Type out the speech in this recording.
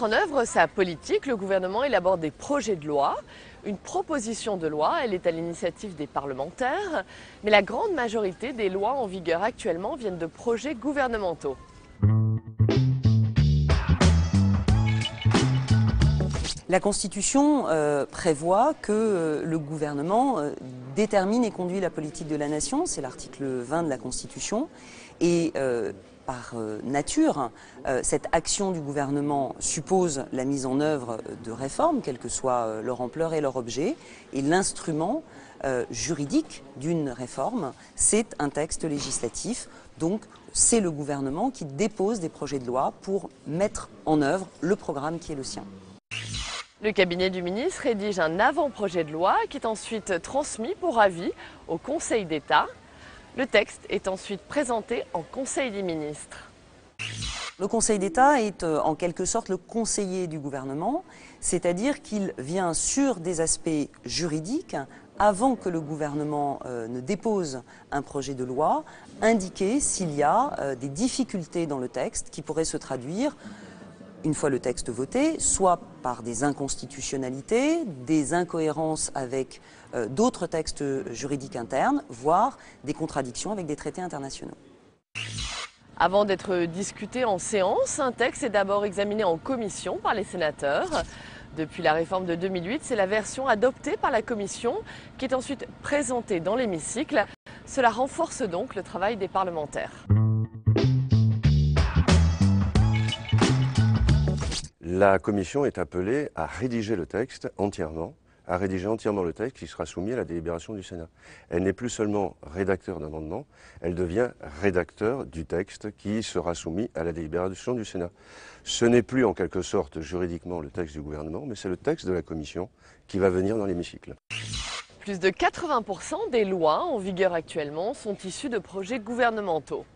mettre en œuvre sa politique, le gouvernement élabore des projets de loi. Une proposition de loi, elle est à l'initiative des parlementaires, mais la grande majorité des lois en vigueur actuellement viennent de projets gouvernementaux. La Constitution prévoit que le gouvernement détermine et conduit la politique de la nation, c'est l'article 20 de la Constitution, et par nature, cette action du gouvernement suppose la mise en œuvre de réformes, quelle que soit leur ampleur et leur objet, et l'instrument juridique d'une réforme, c'est un texte législatif, donc c'est le gouvernement qui dépose des projets de loi pour mettre en œuvre le programme qui est le sien. Le cabinet du ministre rédige un avant-projet de loi qui est ensuite transmis pour avis au Conseil d'État. Le texte est ensuite présenté en Conseil des ministres. Le Conseil d'État est en quelque sorte le conseiller du gouvernement, c'est-à-dire qu'il vient sur des aspects juridiques, avant que le gouvernement ne dépose un projet de loi, indiquer s'il y a des difficultés dans le texte qui pourraient se traduire, une fois le texte voté, soit par des inconstitutionnalités, des incohérences avec d'autres textes juridiques internes, voire des contradictions avec des traités internationaux. Avant d'être discuté en séance, un texte est d'abord examiné en commission par les sénateurs. Depuis la réforme de 2008, c'est la version adoptée par la commission qui est ensuite présentée dans l'hémicycle. Cela renforce donc le travail des parlementaires. La commission est appelée à rédiger le texte entièrement, le texte qui sera soumis à la délibération du Sénat. Elle n'est plus seulement rédacteur d'amendements, elle devient rédacteur du texte qui sera soumis à la délibération du Sénat. Ce n'est plus en quelque sorte juridiquement le texte du gouvernement, mais c'est le texte de la commission qui va venir dans l'hémicycle. Plus de 80% des lois en vigueur actuellement sont issues de projets gouvernementaux.